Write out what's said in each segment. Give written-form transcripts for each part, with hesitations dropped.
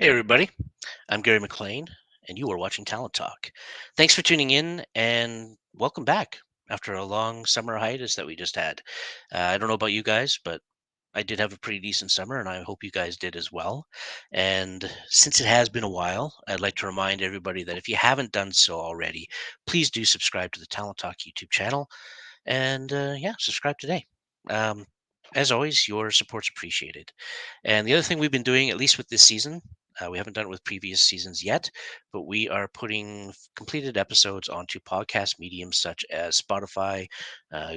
everybody. I'm Gary McLean, and you are watching Talent Talk. Thanks for tuning in, and welcome back after a long summer hiatus that we just had. I don't know about you guys, but I did have a pretty decent summer, and I hope you guys did as well. And since it has been a while, I'd like to remind everybody that if you haven't done so already, please do subscribe to the Talent Talk YouTube channel. And yeah, subscribe today. Um, as always, your support's appreciated. And the other thing we've been doing, at least with this season, we haven't done it with previous seasons yet, but we are putting completed episodes onto podcast mediums such as Spotify, uh,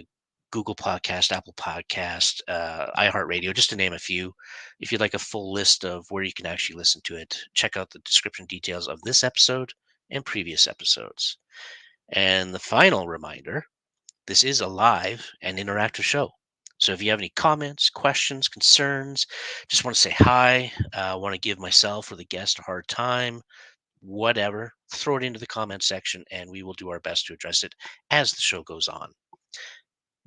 Google Podcast, Apple Podcast, iHeartRadio, just to name a few. If you'd like a full list of where you can actually listen to it, check out the description details of this episode and previous episodes. And the final reminder, this is a live and interactive show. So if you have any comments, questions, concerns, just want to say hi, want to give myself or the guest a hard time, whatever, throw it into the comment section and we will do our best to address it as the show goes on.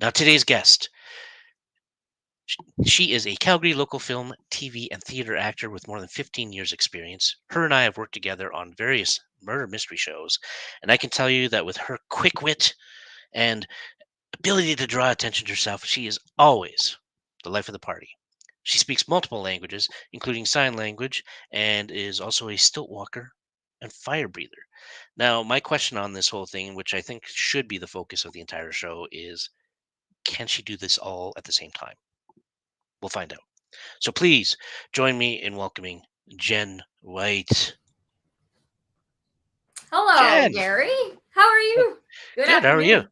Now, today's guest, she is a Calgary local film, TV, and theater actor with more than 15 years' experience. Her and I have worked together on various murder mystery shows, and I can tell you that with her quick wit and ability to draw attention to herself, she is always the life of the party. She speaks multiple languages, including sign language, and is also a stilt walker and fire breather. Now, my question on this whole thing, which I think should be the focus of the entire show, is can she do this all at the same time? We'll find out. So please join me in welcoming Jen White. Hello, Jen, Gary. How are you? Good good. How are you? afternoon.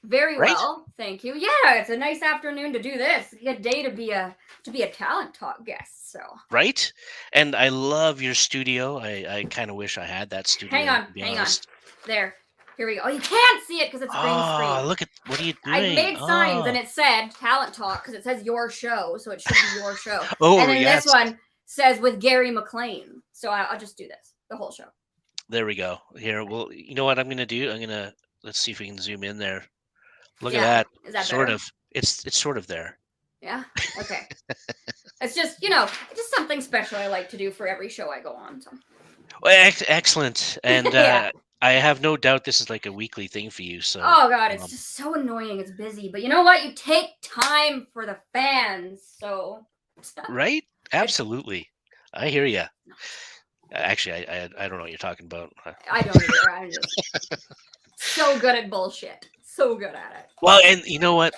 Very Right? well, thank you. Yeah, it's a nice afternoon to do this. A good day to be a talent talk guest. So Right? And I love your studio. I kind of wish I had that hang studio, on, to be hang on. honest. There. Here we go. Oh, you can't see it because it's green Oh, screen. look at what are you I doing? made signs and Oh, it said talent talk because it says your show, so it should be your show. oh And then this yes. one says with Gary McLean. So I'll just do this the whole show. There we go. Here, well, you know what I'm gonna do? I'm gonna let's see if we can zoom in there. Look at Yeah, that. is that Sort better? of. It's sort of there. Yeah. Okay. It's just just something special I like to do for every show I go on. So Well, excellent. And yeah. I have no doubt this is like a weekly thing for you. So, Oh god, it's um, just so annoying. It's busy, but you know what? You take time for the fans, so right? it's Absolutely. I hear you. Actually, I don't know what you're talking about. I don't either. I'm just so good at bullshit. So good at it. Well, and you know what?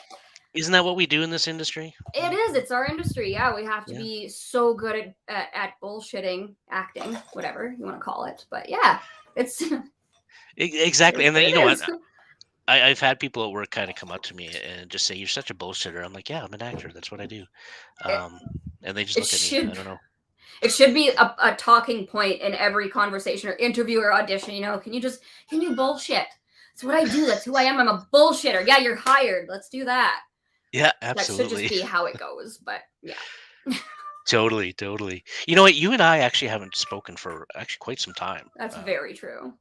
Isn't that what we do in this industry? It is. It's our industry. Yeah, we have to Yeah. be so good at bullshitting, acting, whatever you want to call it. But yeah, it's it Exactly. is And what then you know it what? is. I've had people at work kind of come up to me and just say, "You're such a bullshitter." I'm like, "Yeah, I'm an actor. That's what I do." It, Um, and they just it look at me. I should don't know. it should be a talking point in every conversation or interview or audition. Can you bullshit? That's what I do. That's who I am. I'm a bullshitter. Yeah, you're hired. Let's do that. Yeah, That should just absolutely. be how it goes. But yeah. Totally, totally. You know what? You and I actually haven't spoken for actually quite some time. That's very true.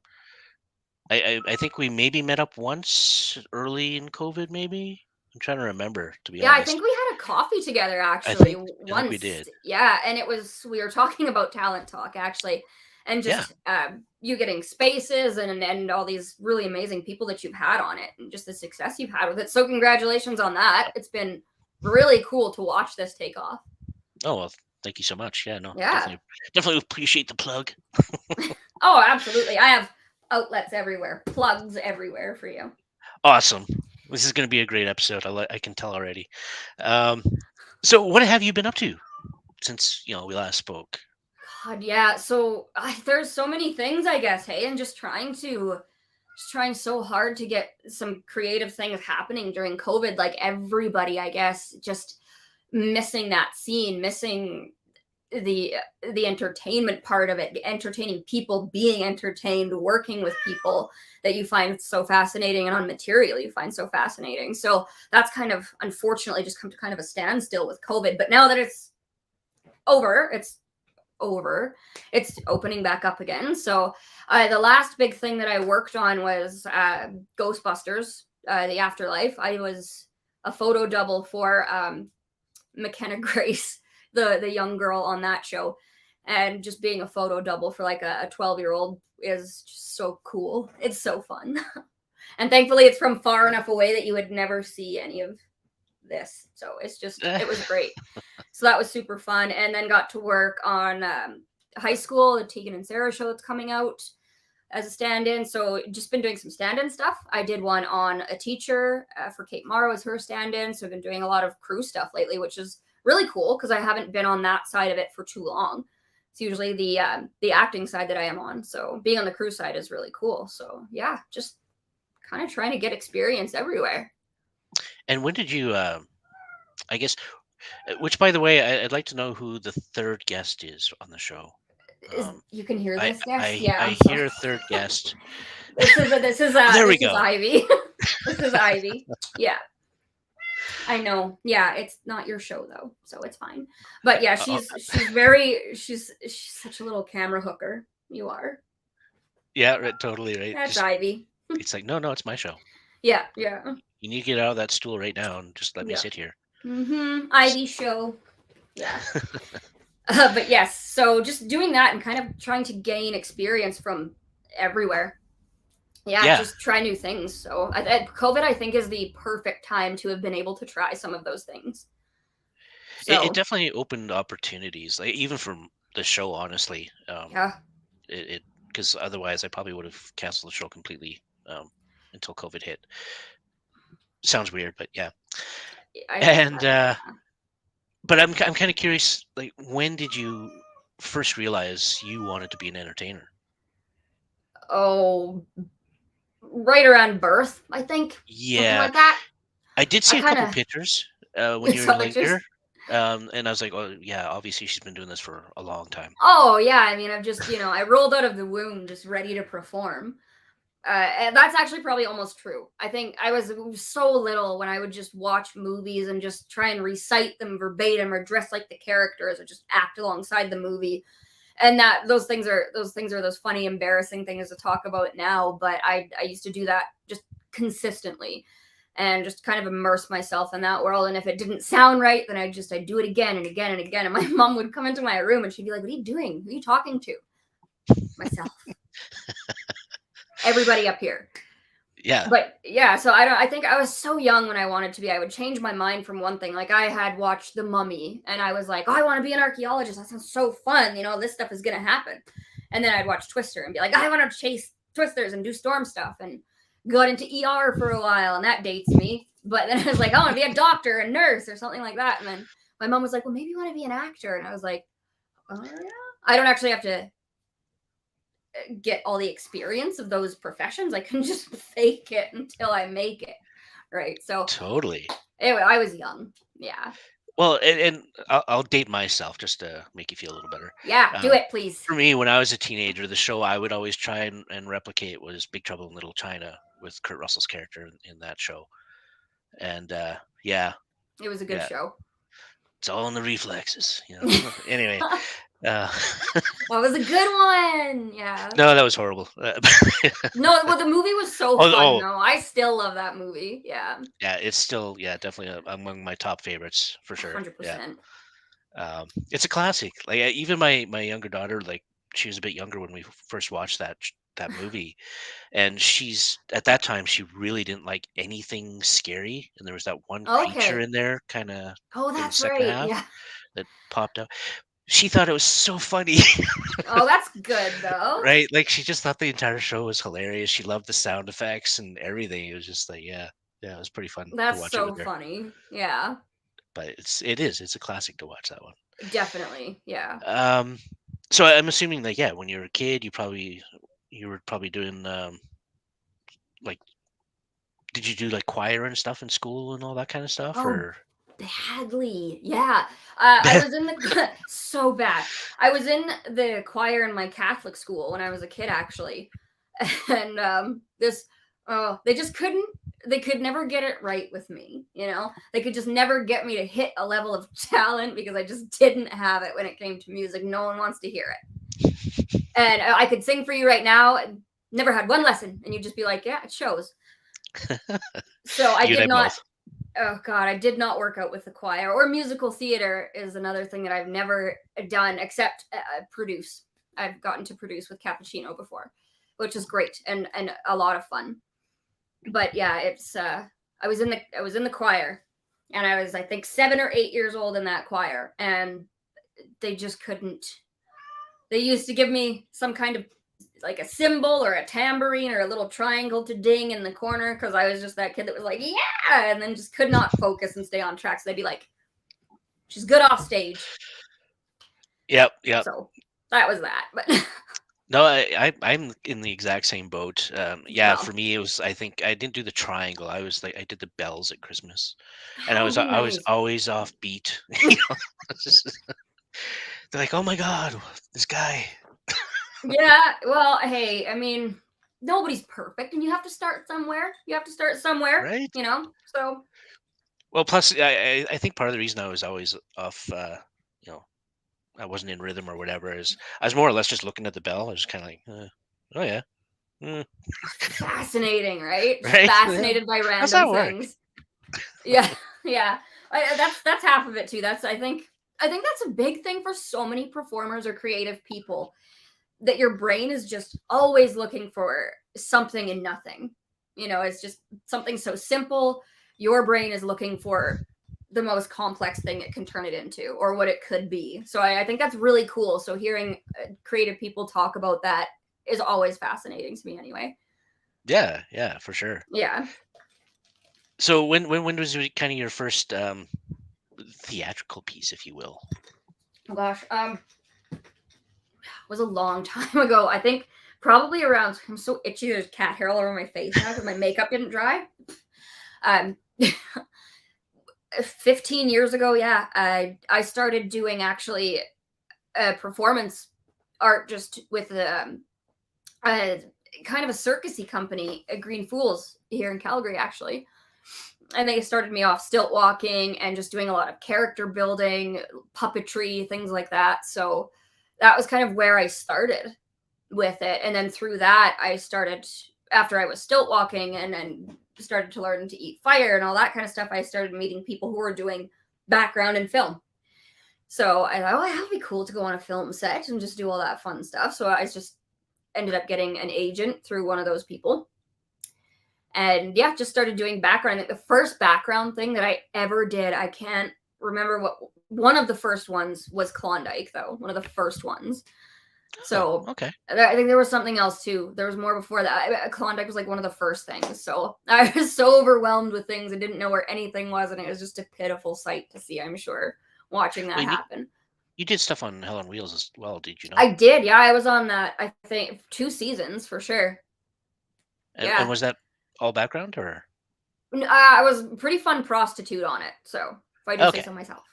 I think we maybe met up once early in COVID, maybe. I'm trying to remember, to be Yeah, I honest. think we had a coffee together I actually think I think we once. did. Yeah, and we were talking about talent talk actually, and Yeah. just you getting spaces and all these really amazing people that you've had on it, and just the success you've had with it. So congratulations on that. It's been really cool to watch this take off. Oh well, thank you so much. Yeah, no, Yeah. definitely appreciate the plug. Oh, absolutely. I have outlets everywhere, plugs everywhere for you. Awesome. This is going to be a great episode. I can tell already. Um, so what have you been up to since we last spoke? God, yeah. So there's so many things, I guess. Hey, and just trying so hard to get some creative things happening during COVID. Like everybody, I guess, just missing that scene, missing the the entertainment part of it, entertaining people, being entertained, working with people that you find so fascinating, and on material you find so fascinating. So that's kind of unfortunately just come to kind of a standstill with COVID. But now that it's over, it's opening back up again. So the last big thing that I worked on was Ghostbusters, the Afterlife. I was a photo double for McKenna Grace, the young girl on that show. and just being a photo double for like a 12-year-old is just so cool. It's so fun. And thankfully it's from far enough away that you would never see any of this. So it was great. So that was super fun. And then got to work on high school, the Tegan and Sarah show that's coming out as a stand-in. So just been doing some stand-in stuff. I did one on a teacher for Kate Morrow as her stand-in. So I've been doing a lot of crew stuff lately, which is really cool because I haven't been on that side of it for too long. It's usually the acting side that I am on. So being on the crew side is really cool. So yeah, just kind of trying to get experience everywhere. And when did you? I guess. Which, by the way, I'd like to know who the third guest is on the show. Is you can hear I this? Yes. I Yeah. I I'm sorry. hear a third guest. There we This is go. Ivy. This is Ivy. Yeah. I know. Yeah, it's not your show though, so it's fine. But yeah, Uh, she's such a little camera hooker. You are. yeah, right, totally right. That's Just Ivy. it's like, no, it's my show. Yeah, yeah, You need to get out of that stool right now and just let me yeah. sit here. Ivy show. Yeah. But yes, so just doing that and kind of trying to gain experience from everywhere. Yeah, Yeah, just try new things. So COVID, I think, is the perfect time to have been able to try some of those things. it So definitely opened opportunities, like even from the show, honestly. yeah, It because otherwise I probably would have canceled the show completely until COVID hit. Sounds weird, but yeah. I get And that. but I'm kind of curious, like when did you first realize you wanted to be an entertainer? Oh, right around birth, I think, something Yeah, like that. I did I see a kind couple of pictures when you were saw pictures. younger, and I was like, oh yeah, obviously she's been doing this for a long time. Oh yeah, I mean, I've just I rolled out of the womb just ready to perform. And that's actually probably almost true. I think I was so little when I would just watch movies and just try and recite them verbatim or dress like the characters or just act alongside the movie. And that those funny, embarrassing things to talk about now. But I used to do that just consistently and just kind of immerse myself in that world. And if it didn't sound right, then I'd do it again and again and again. And my mom would come into my room and she'd be like, "What are you doing? Who are you talking to?" Myself. Everybody up here. Yeah, But yeah, so I think I was so young when I wanted to be. I would change my mind from one thing. Like I had watched The Mummy and I was like, "Oh, I want to be an archaeologist. That sounds so fun. This stuff is going to happen." And then I'd watch Twister and be like, "I want to chase twisters and do storm stuff," and got into ER for a while, and that dates me. But then I was like, "I want to be a doctor, a nurse, or something like that." And then my mom was like, "Well, maybe you want to be an actor." And I was like, "Oh yeah." I don't actually have to get all the experience of those professions. I can just fake it until I make it. Right. So totally. anyway, I was young. Yeah. Well, and I'll date myself just to make you feel a little better. Yeah. Do Um, it, please. for me, when I was a teenager, the show I would always try and replicate was Big Trouble in Little China with Kurt Russell's character in that show. And yeah, It was a good yeah, show. it's all in the reflexes. That Anyway, uh, was a good one. Yeah. no, that was horrible. No, well, the movie was so Oh, fun, oh, though. I still love that movie. Yeah. yeah, it's still definitely among my top favorites for sure. Yeah, 100%. it's a classic. Like even my younger daughter, like she was a bit younger when we first watched that movie, and she's at that time she really didn't like anything scary, and there was that one creature Okay. in there kind of Oh, in the that's second right. half Yeah. that popped up. She thought it was so funny. Oh, that's good, though. Right? Like she just thought the entire show was hilarious. She loved the sound effects and everything. It was just like, yeah, yeah, it was pretty fun to That's watch it so with her. funny. Yeah. But it's a classic to watch that one. Definitely. Yeah. Um, so I'm assuming that yeah, when you were a kid, you were probably doing like did you do like choir and stuff in school and all that kind of stuff Oh, or badly. Yeah. I was in the so bad. I was in the choir in my Catholic school when I was a kid, actually. And this oh, they could never get it right with me. They could just never get me to hit a level of talent because I just didn't have it when it came to music. No one wants to hear it. And I could sing for you right now. Never had one lesson, and you'd just be like, "Yeah, it shows." So I you and I did not both? Oh god, I did not work out with the choir, or musical theater is another thing that I've never done except produce. I've gotten to produce with Cappuccino before, which is great and a lot of fun. But yeah, it's I was in the choir, and I was, I think, 7 or 8 years old in that choir, and they just couldn't. They used to give me some kind of like a cymbal or a tambourine or a little triangle to ding in the corner because I was just that kid that was like, yeah, and then just could not focus and stay on track. So they'd be like, she's good off stage. Yep, yep. So that was that. But No, I'm in the exact same boat. Yeah, well, for me, it was. I think I didn't do the triangle. I was like, I did the bells at Christmas, and oh, I was nice. always off beat. You know, it's just- they're like, "Oh my God, this guy!" Yeah, well, hey, I mean, nobody's perfect, and you have to start somewhere. You have to start somewhere, Right? you know? So, Well, plus, I think part of the reason I was always off, you know, I wasn't in rhythm or whatever is I was more or less just looking at the bell. I was kind of like, oh yeah, mm, fascinating, right? Just right? Yeah. fascinated by How's random that work? things. Yeah, yeah. That's half of it too. That's I think that's a big thing for so many performers or creative people, that your brain is just always looking for something and nothing. You know, it's just something so simple. Your brain is looking for the most complex thing it can turn it into or what it could be. So I think that's really cool. So hearing creative people talk about that is always fascinating to me anyway. Yeah, yeah, for sure. Yeah. So when was kind of your first theatrical piece, if you will? Oh gosh. Was a long time ago. I think probably around. I'm so itchy. There's cat hair all over my face now because my makeup didn't dry. Um, 15 years ago, yeah, I started doing actually performance art just with a kind of a circusy company, Green Fools here in Calgary, actually. And they started me off stilt walking and just doing a lot of character building, puppetry, things like that. So that was kind of where I started with it. And then through that, I started, after I was stilt walking and then started to learn to eat fire and all that kind of stuff, I started meeting people who were doing background in film. So I thought, oh, that would be cool to go on a film set and just do all that fun stuff. So I just ended up getting an agent through one of those people. And yeah, just started doing background. Like the first background thing that I ever did, I can't remember what one of the first ones was Klondike, though. One of the first ones. Oh, So okay. I think there was something else too. There was more before that. Klondike was like one of the first things. So I was so overwhelmed with things. I didn't know where anything was. And it was just a pitiful sight to see, I'm sure, watching that Well, happen. you did stuff on Hell on Wheels as well, did you not? I did. Yeah, I was on that, I think, 2 seasons for sure. And Yeah. was that all background or? I was a pretty fun prostitute on it. So if I do say Okay. so myself.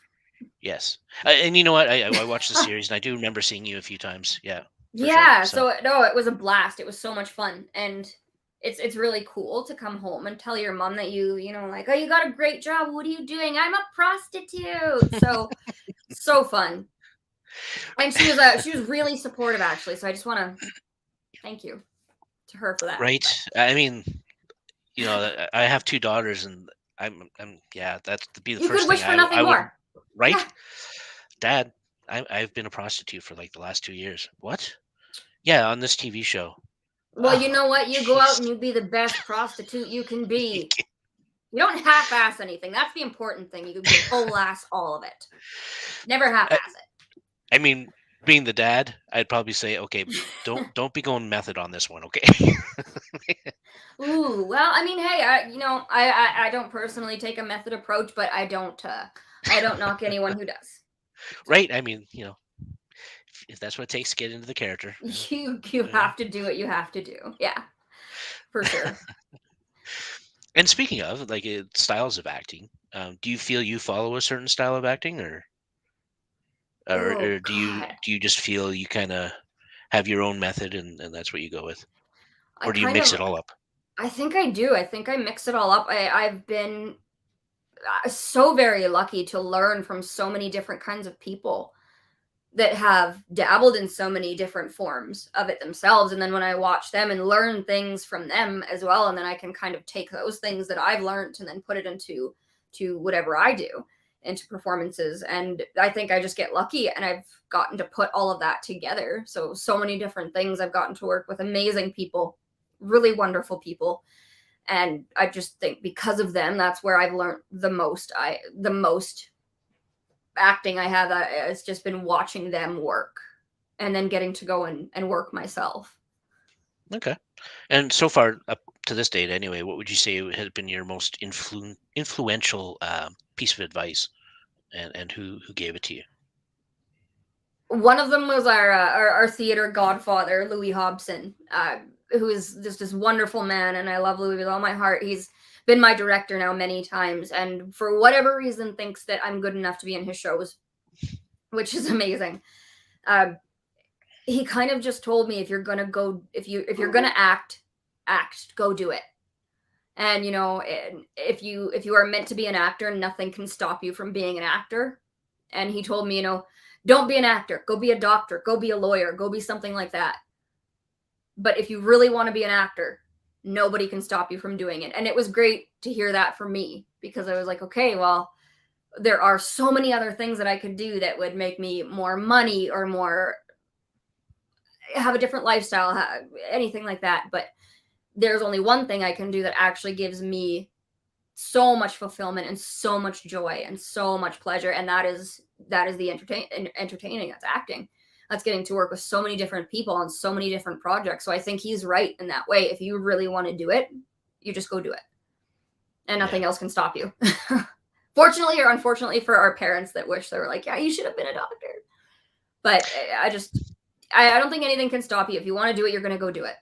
Yes. And you know what? I watched the series and I do remember seeing you a few times. Yeah, for sure. Yeah, So so no, it was a blast. It was so much fun, and it's really cool to come home and tell your mom that you know, like, oh, you got a great job. What are you doing? I'm a prostitute. So so fun, and she was really supportive actually. So I just want to thank you to her for that. right. I mean, you know, I have two daughters, and yeah, that'd be the You could first thing wish for I nothing would. more. Right, Yeah. Dad. I've been a prostitute for like the last 2 years. What? Yeah, on this TV show. Well, you Oh, know what? You go out jeez. and you be the best prostitute you can be. You don't half-ass anything. That's the important thing. You go full ass all of it. Never I, half-ass it. I mean, being the dad, I'd probably say, okay, don't be going method on this one, okay? Ooh, well, I mean, hey, you know, I don't personally take a method approach, but I don't knock anyone who does. So Right? I mean, you know, if that's what it takes to get into the character. you Yeah. have to do what you have to do. Yeah, for sure. And speaking of like styles of acting, do you feel you follow a certain style of acting, Oh or God, do you just feel you kind of have your own method and that's what you go with, I or do you kind mix of, it all up? I think I do. I think I mix it all up. I've been so very lucky to learn from so many different kinds of people that have dabbled in so many different forms of it themselves. And then when I watch them and learn things from them as well, and then I can kind of take those things that I've learned and then put it into to whatever I do, into performances. And I think I just get lucky and I've gotten to put all of that together. So many different things. I've gotten to work with amazing people, really wonderful people. And I just think because of them, that's where I've learned the most acting I have. It's just been watching them work and then getting to go and work myself. Okay. And so far, up to this date, anyway, what would you say has been your most influential piece of advice, and who gave it to you? One of them was our theater godfather, Louis Hobson, who is just this wonderful man, and I love Louis with all my heart. He's been my director now many times, and for whatever reason, thinks that I'm good enough to be in his shows, which is amazing. Uh, he kind of just told me, if you're gonna go, if you're gonna act, go do it. And if you are meant to be an actor, nothing can stop you from being an actor. And he told me, don't be an actor, go be a doctor, go be a lawyer, go be something like that. But if you really want to be an actor, nobody can stop you from doing it. And it was great to hear that for me, because I was like, okay, well, there are so many other things that I could do that would make me more money or more, have a different lifestyle, anything like that. But there's only one thing I can do that actually gives me so much fulfillment and so much joy and so much pleasure, and that is the entertaining. That's acting. That's getting to work with so many different people on so many different projects. So I think he's right in that way. If you really want to do it, you just go do it, and Yeah. nothing else can stop you. Fortunately or unfortunately for our parents that wish they were like, yeah, you should have been a doctor. But I don't think anything can stop you. If you want to do it, you're going to go do it.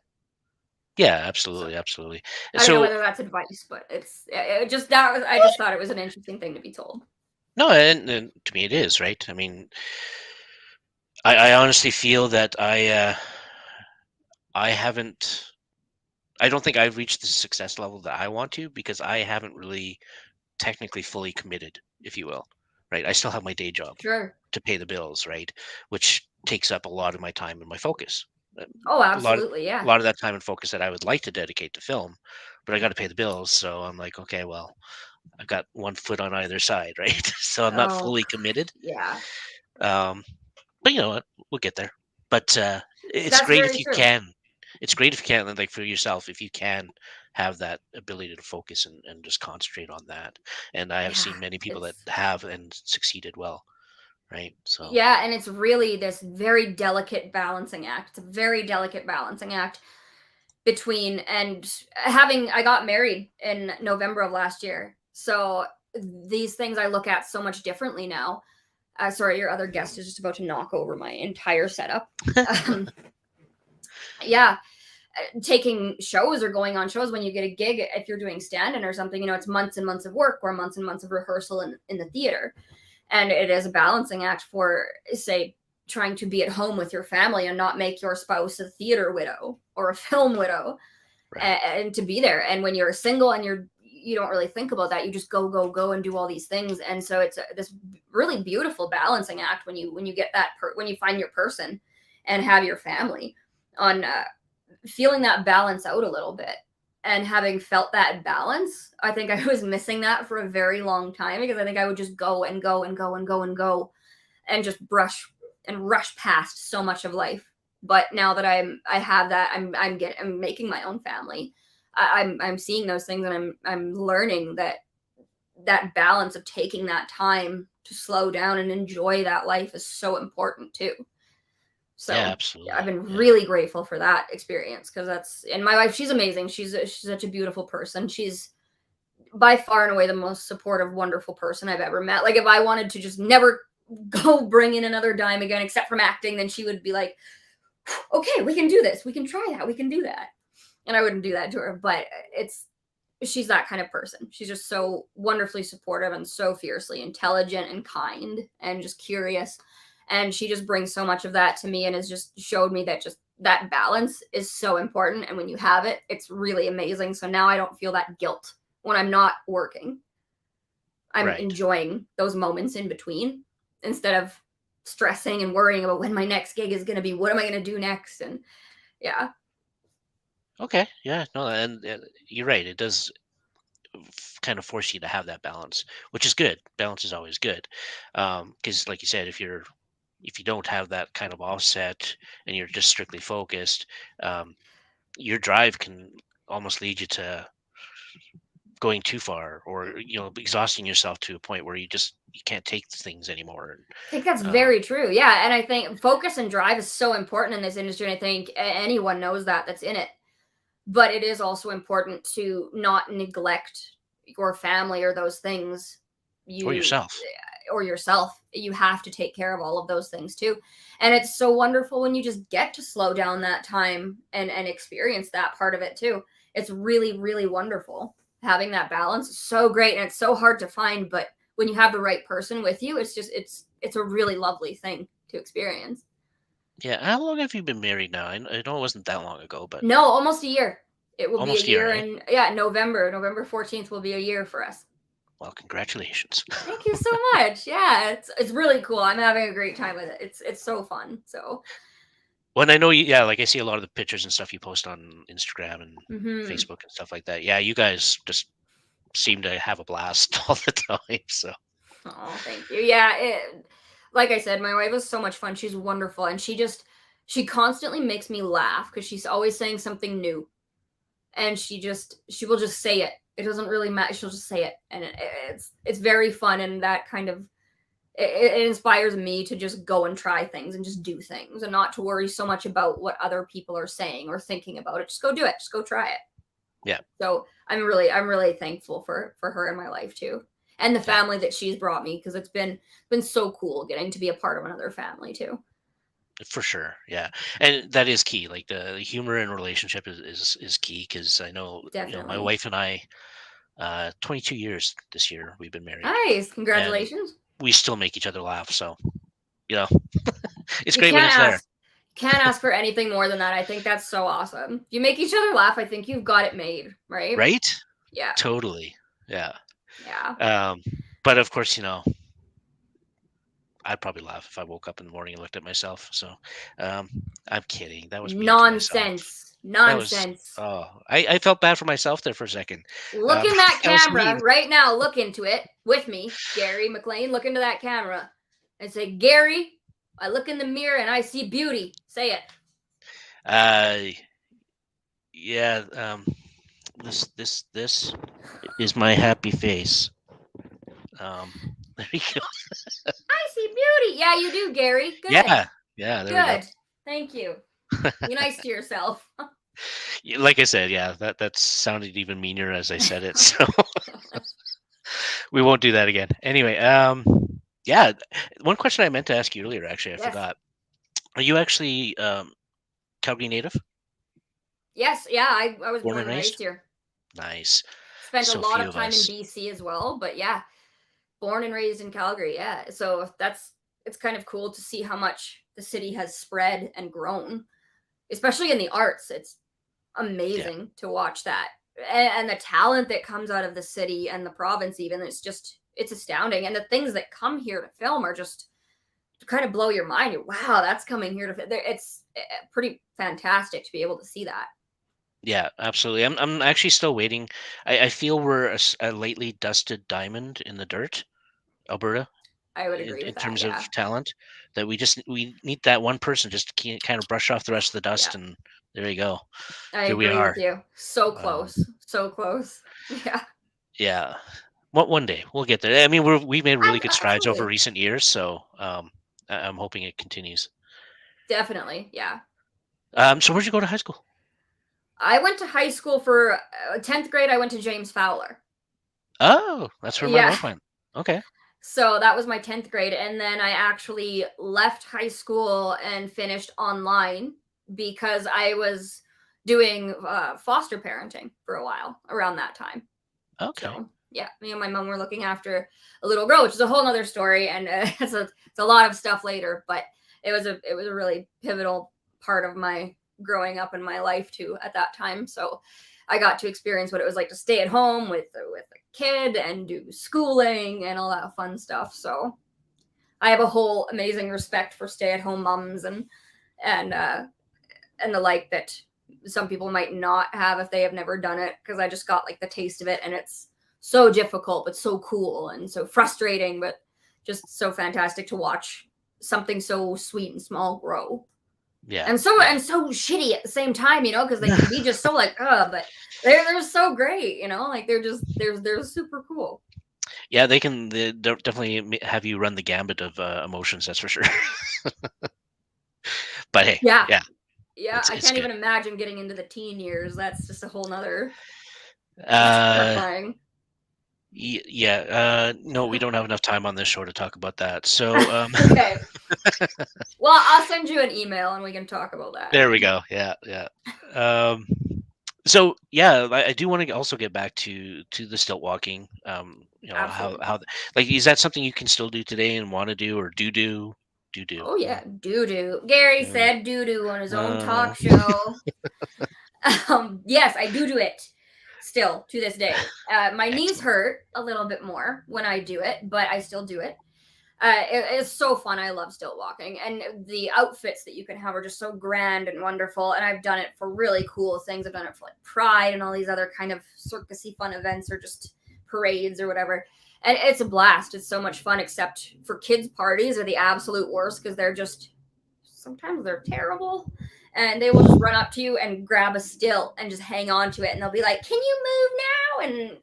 Yeah, So absolutely, absolutely. I don't know So whether that's advice, but it just that was, I just thought it was an interesting thing to be told. no, and to me it is right. I mean, I honestly feel that I haven't. I don't think I've reached the success level that I want to, because I haven't really technically fully committed, if you will. Right. I still have my day job Sure. to pay the bills, right? Which takes up a lot of my time and my focus. Uh, Oh, A lot, absolutely. a Yeah. lot of that time and focus that I would like to dedicate to film, but I got to pay the bills. So I'm like, okay, well, I've got one foot on either side, right? So I'm not Oh, fully committed. yeah. Um, but you know what? We'll get there. But it's That's great very if you true. can. It's great if you can, like for yourself, if you can have that ability to focus and just concentrate on that. And I have Yeah. seen many people that It's have and succeeded well, right? So yeah, and it's really this very delicate balancing act. It's a very delicate balancing act between and having I got married in November of last year. So these things I look at so much differently now. Sorry, your other guest is just about to knock over my entire setup. Um, yeah, taking shows or going on shows when you get a gig, if you're doing stand-in or something, it's months and months of work or months and months of rehearsal in the theater. And it is a balancing act for, say, trying to be at home with your family and not make your spouse a theater widow or a film widow, right, and to be there. And when you're single and you don't really think about that, you just go go go and do all these things. And so it's this really beautiful balancing act when you get when you find your person and have your family on, feeling that balance out a little bit. And having felt that balance, I think I was missing that for a very long time, because I think I would just go and go and go and go and go and just brush and rush past so much of life. But now that I have that, I'm making my own family. I'm seeing those things, and I'm learning that that balance of taking that time to slow down and enjoy that life is so important too. yeah, So yeah, I've absolutely, been yeah, really grateful for that experience, because and my wife, she's amazing. She's such a beautiful person. She's by far and away the most supportive, wonderful person I've ever met. Like, if I wanted to just never go bring in another dime again, except from acting, then she would be like, okay, we can do this. We can try that. We can do that. And I wouldn't do that to her, but she's that kind of person. She's just so wonderfully supportive and so fiercely intelligent and kind and just curious. And she just brings so much of that to me, and has just showed me that just that balance is so important. And when you have it, it's really amazing. So now I don't feel that guilt when I'm not working. I'm right. enjoying those moments in between, instead of stressing and worrying about when my next gig is going to be. What am I going to do next? And yeah, Okay, yeah, no, and you're right. It does. kind of force you to have that balance, which is good. Balance is always good, because like you said, if you don't have that kind of offset and you're just strictly focused, um, your drive can almost lead you to going too far, or exhausting yourself to a point where you can't take things anymore. And I think that's um, very true. Yeah, and I think focus and drive is so important in this industry, and I think anyone knows that that's in it. But it is also important to not neglect your family or those things or you yourself. or yourself. You have to take care of all of those things too. And it's so wonderful when you just get to slow down that time and experience that part of it too. It's really, really wonderful. Having that balance is so great, and it's so hard to find, but when you have the right person with you, it's a really lovely thing to experience. Yeah. How long have you been married now? I know it wasn't that long ago, but No, almost a year. It will be a almost a year, year, eh? and yeah, November 14th will be a year for us. Well, congratulations. Thank you so much. Yeah, it's really cool. I'm having a great time with it. It's so fun. So, When I know you, yeah, like I see a lot of the pictures and stuff you post on Instagram and mhm. Facebook and stuff like that. Yeah, you guys just seem to have a blast all the time. So Oh, thank you. Yeah, like I said, my wife is so much fun. She's wonderful, and she constantly makes me laugh because she's always saying something new, and she will just say it. It doesn't really matter. She'll just say it, and it's very fun, and that kind of it inspires me to just go and try things and just do things and not to worry so much about what other people are saying or thinking about it. Just go do it. Just go try it. yeah, So I'm really thankful for her in my life too, and the yeah, family that she's brought me, because it's been so cool getting to be a part of another family too. for sure. Yeah, and that is key. Like the humor in a relationship is key, because I know my Definitely. wife and I, 22 years this year we've been married, Nice. and Congratulations. we still make each other laugh. So you know, it's You great when can't it's there, ask for anything more than that. I think that's so awesome. If you make each other laugh, I think you've got it made, right? right? Yeah. Totally. Yeah. Yeah. Um, but of course, I'd probably laugh if I woke up in the morning and looked at myself. So, um, I'm kidding. That was mean to myself. Nonsense. That was, Nonsense. oh, I felt bad for myself there for a second. Look in that That was camera mean. right now. Look into it with me, Gary McLean. Look into that camera and say, Gary, I look in the mirror and I see beauty. Say it. Uh, yeah. This is my happy face. There you go. I see beauty. Yeah, you do, Gary. Good. Yeah. Yeah. There we go. Good. Thank you. Be nice to yourself. Like I said, yeah, that sounded even meaner as I said it. So we won't do that again. Anyway, yeah, one question I meant to ask you earlier, actually, I Yes. forgot. Are you actually Calgary native, Yes. Yeah, I was born born and and raised? raised here. Nice. Spent a So lot few of of time in us. BC as well, but yeah, born and raised in Calgary. Yeah. So it's kind of cool to see how much the city has spread and grown, especially in the arts. It's Yeah, amazing to watch that. And the talent that comes out of the city and the province, even, it's astounding. And the things that come here to film are just to kind of blow your mind. Wow, that's coming here to it's pretty fantastic to be able to see that. yeah, absolutely. I'm actually still waiting. I feel we're a lately dusted diamond in the dirt, Alberta, I would in, agree in with that. terms Yeah. of talent. That we need that one person just to kind of brush off the rest of the Yeah. dust, and there you go. I Here we agree are. with you. So Um, close. So close. Yeah. yeah, one day we'll get there. I mean, we've made really good strides over Absolutely. recent years, so I'm hoping it continues. Definitely. Yeah. So where'd you go to high school? I went to high school for 10th grade. I went to James Fowler. Oh, that's where my Yeah. wife went. Okay. So that was my 10th grade. And then I actually left high school and finished online because I was doing foster parenting for a while around that time. Okay. So yeah, me and my mom were looking after a little girl, which is a whole nother story. And it's a lot of stuff later, but it was a really pivotal part of my growing up in my life too at that time. So I got to experience what it was like to stay at home with a kid and do schooling and all that fun stuff. So I have a whole amazing respect for stay at home moms and and the like that some people might not have if they have never done it, because I just got like the taste of it, and so difficult but so cool, and so frustrating but just so fantastic to watch something so sweet and small grow. Yeah, And so yeah. and so shitty at the same time, because they can be just so like, but they're so great, like they're super cool. Yeah, they'll definitely have you run the gambit of emotions. That's for sure. But hey, Yeah. yeah, Yeah, it's I it's can't good. even imagine getting into the teen years. That's just a whole nother, just Uh, terrifying. yeah. No, we don't have enough time on this show to talk about that. So, Okay. Well, I'll send you an email and we can talk about that. there we go. Yeah, yeah. Um, so yeah, I do want to also get back to the stilt walking. Absolutely. Like, is that something you can still do today and want to do, or do? Oh yeah, doo doo. Gary Yeah. said doo doo on his own Uh, talk show. Yes, I do it still to this day. My knees excellent. hurt a little bit more when I do it, but I still do it. It's so fun. I love stilt walking, and the outfits that you can have are just so grand and wonderful. And I've done it for really cool things. I've done it for like Pride and all these other kind of circusy fun events, or just parades or whatever. And it's a blast. It's so much fun. Except for kids' parties are the absolute worst because they're just sometimes they're terrible. And they will just run up to you and grab a stilt and just hang on to it, and they'll be like, "Can you move now?" And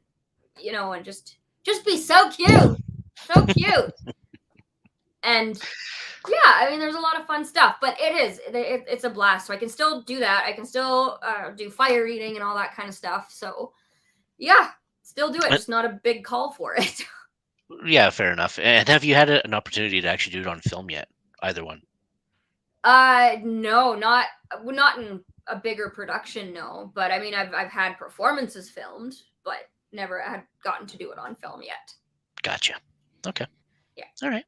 and just be so cute, so cute. And yeah, I mean, there's a lot of fun stuff, but it's a blast. So I can still do that. I can still do fire eating and all that kind of stuff. So yeah, still do it. Uh, Just not a big call for it. Yeah, fair enough. And have you had an opportunity to actually do it on film yet? Either one. No, not in a bigger production, no. But I mean, I've had performances filmed, but never had gotten to do it on film yet. Gotcha. Okay. Yeah, All right.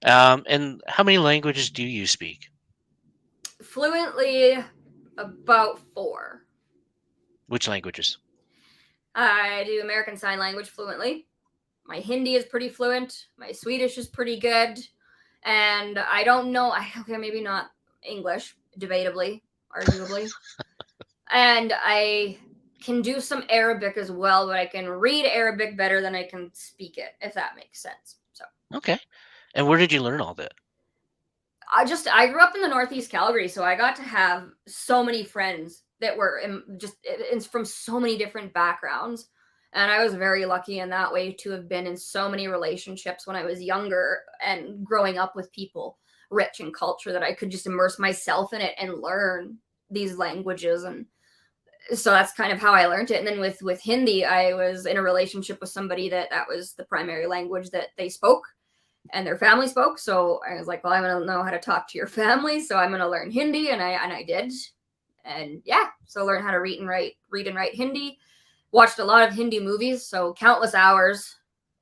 And how many languages do you speak? fluently about four. Which languages? I do American Sign Language fluently. My Hindi is pretty fluent. My Swedish is pretty good. And I don't know, okay, maybe not English, debatably, arguably. And I can do some Arabic as well, but I can read Arabic better than I can speak it, if that makes sense. So Okay. And where did you learn all that? I grew up in the Northeast Calgary, so I got to have so many friends that were from so many different backgrounds. And I was very lucky in that way to have been in so many relationships when I was younger and growing up with people rich in culture that I could just immerse myself in it and learn these languages. And so that's kind of how I learned it. And then with Hindi, I was in a relationship with somebody that was the primary language that they spoke and their family spoke. So I was like, well, I'm gonna know how to talk to your family, so I'm gonna learn Hindi, and I did, and yeah, so learn how to read and write Hindi. Watched a lot of Hindi movies, so countless hours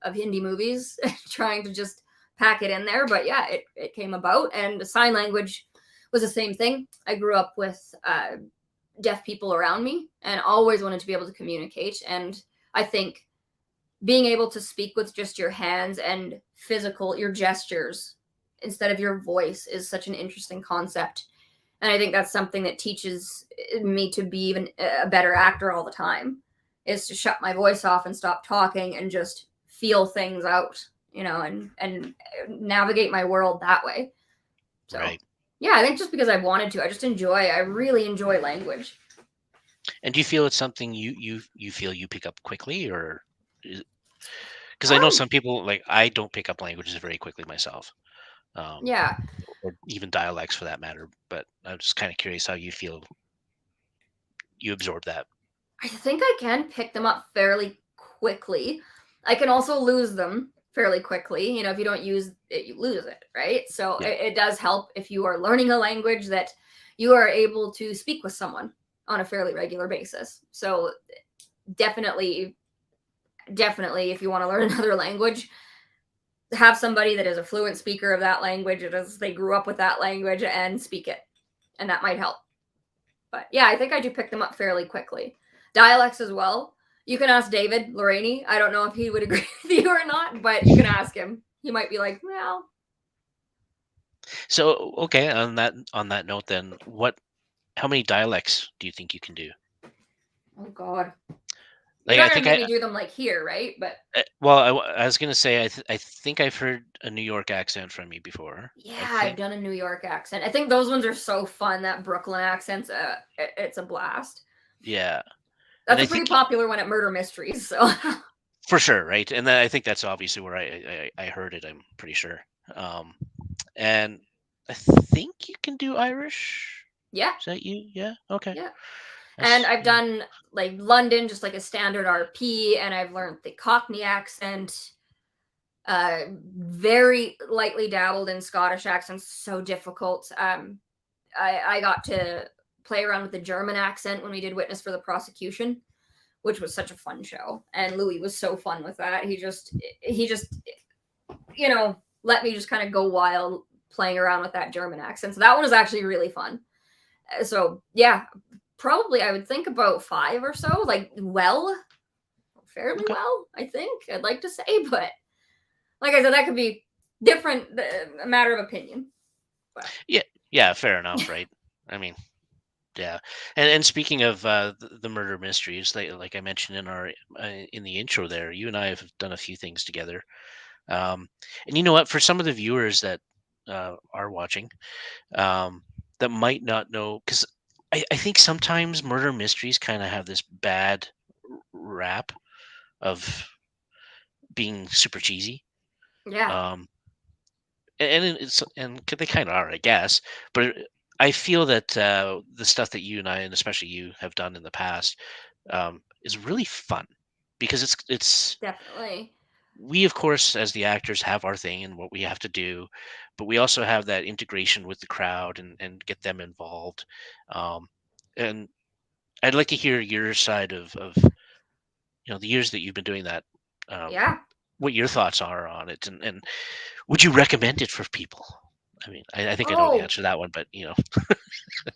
of Hindi movies, trying to just pack it in there. But yeah, it came about, and the sign language was the same thing. I grew up with deaf people around me, and always wanted to be able to communicate. And I think being able to speak with just your hands and your gestures instead of your voice is such an interesting concept. And I think that's something that teaches me to be even a better actor all the time, is to shut my voice off and stop talking and just feel things out, and navigate my world that way. So Right. yeah, I think just because I wanted to, I really enjoy language. And do you feel it's something you feel you pick up quickly, or because I know Um, some people, like, I don't pick up languages very quickly myself, um, yeah, or even dialects for that matter. But I'm just kind of curious how you feel you absorb that. I think I can pick them up fairly quickly. I can also lose them fairly quickly. If you don't use it, you lose it, right? So Yeah. it does help if you are learning a language that you are able to speak with someone on a fairly regular basis. So definitely, definitely, if you want to learn another language, have somebody that is a fluent speaker of that language, as they grew up with that language and speak it, and that might help. But yeah, I think I do pick them up fairly quickly. Dialects as well. You can ask David Lorraine. I don't know if he would agree with you or not, but you can ask him. He might be like, well, So okay, on that note, then, how many dialects do you think you can do? oh God. You're Like not gonna make me do them like here, right? But well, I was gonna say I think I've heard a New York accent from you before. I yeah, I've think, done a New York accent. I think those ones are so fun. That Brooklyn accent's it's a blast. yeah, and That's I a pretty think popular one at Murder Mysteries. So for sure, right? And I think that's obviously where I heard it. I'm pretty sure. Um, and I think you can do Irish. yeah, Is that you? Yeah. Okay. yeah. And That's I've done like London, just like a standard RP, and I've learned the Cockney accent. Very lightly dabbled in Scottish accents, so difficult. I got to play around with the German accent when we did Witness for the Prosecution, which was such a fun show. And Louis was so fun with that. He just let me just kind of go wild playing around with that German accent. So that one was actually really fun. So yeah, probably I would think about 5 or so, like fairly okay. well, I think. I'd like to say, but like I said, that could be different, a matter of opinion. But Yeah. Yeah. Fair enough. Right. I mean, yeah. And speaking of the murder mysteries, like I mentioned in the intro there, you and I have done a few things together. And you know what? For some of the viewers that are watching, um, that might not know, because I think sometimes murder mysteries kind of have this bad rap of being super cheesy. yeah. Um, they kind of are, I guess. But I feel that the stuff that you and I, and especially you, have done in the past, is really fun because it's Definitely. we, of course, as the actors, have our thing and what we have to do, but we also have that integration with the crowd and get them involved. Um, and I'd like to hear your side of the years that you've been doing that. Um, Yeah. what your thoughts are on it, and would you recommend it for people? I mean, I think I know the Oh, answer to that one, but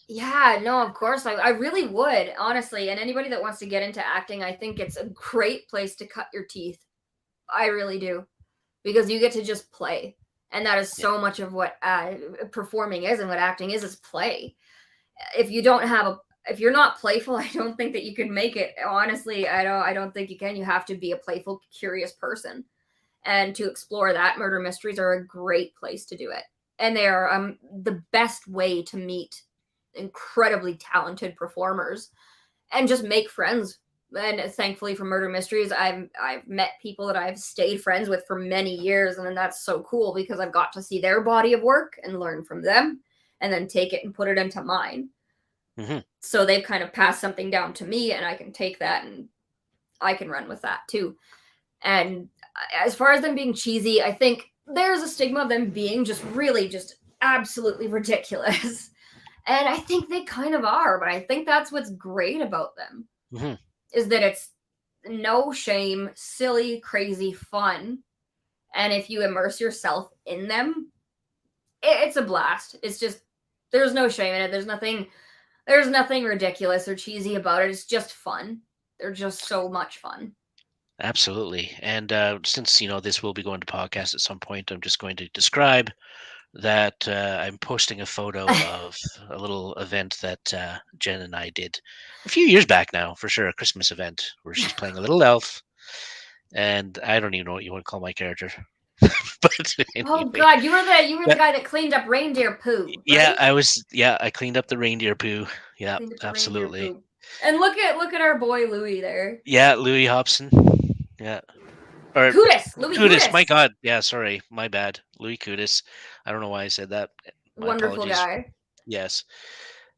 yeah. No, of course. I really would, honestly. And anybody that wants to get into acting, I think it's a great place to cut your teeth. I really do. Because you get to just play. And that is yeah, so much of what performing is and what acting is play. If you don't have a if you're not playful, I don't think that you can make it. Honestly, I don't think you can. You have to be a playful, curious person. And to explore that, murder mysteries are a great place to do it. And they are the best way to meet incredibly talented performers and just make friends. And thankfully for murder mysteries, I've met people that I've stayed friends with for many years, and then that's so cool because I've got to see their body of work and learn from them, and then take it and put it into mine. hmm, So they've kind of passed something down to me, and I can take that and I can run with that too. And as far as them being cheesy, I think there's a stigma of them being just absolutely ridiculous. And I think they kind of are, but I think that's what's great about them hmm, is that it's no shame, silly, crazy fun. And if you immerse yourself in them, it's a blast. It's just there's no shame in it. There's nothing ridiculous or cheesy about it. It's just fun. They're just so much fun. absolutely. And since this will be going to podcast at some point, I'm just going to describe that I'm posting a photo of a little event that Jen and I did a few years back now, for sure, a Christmas event where she's playing a little elf, and I don't even know what you want to call my character, but Oh anyway, god, you were the that, guy that cleaned up reindeer poo, yeah, right? I cleaned up the reindeer poo. Yeah, Cleaned up the reindeer absolutely. poo. And look at our boy Louis there. Yeah, Louis Hobson. Yeah, or Louis Kudis. My Kudis. God, yeah, sorry, my bad, Louis Kudis. I don't know why I said that. My Wonderful apologies. guy. Yes.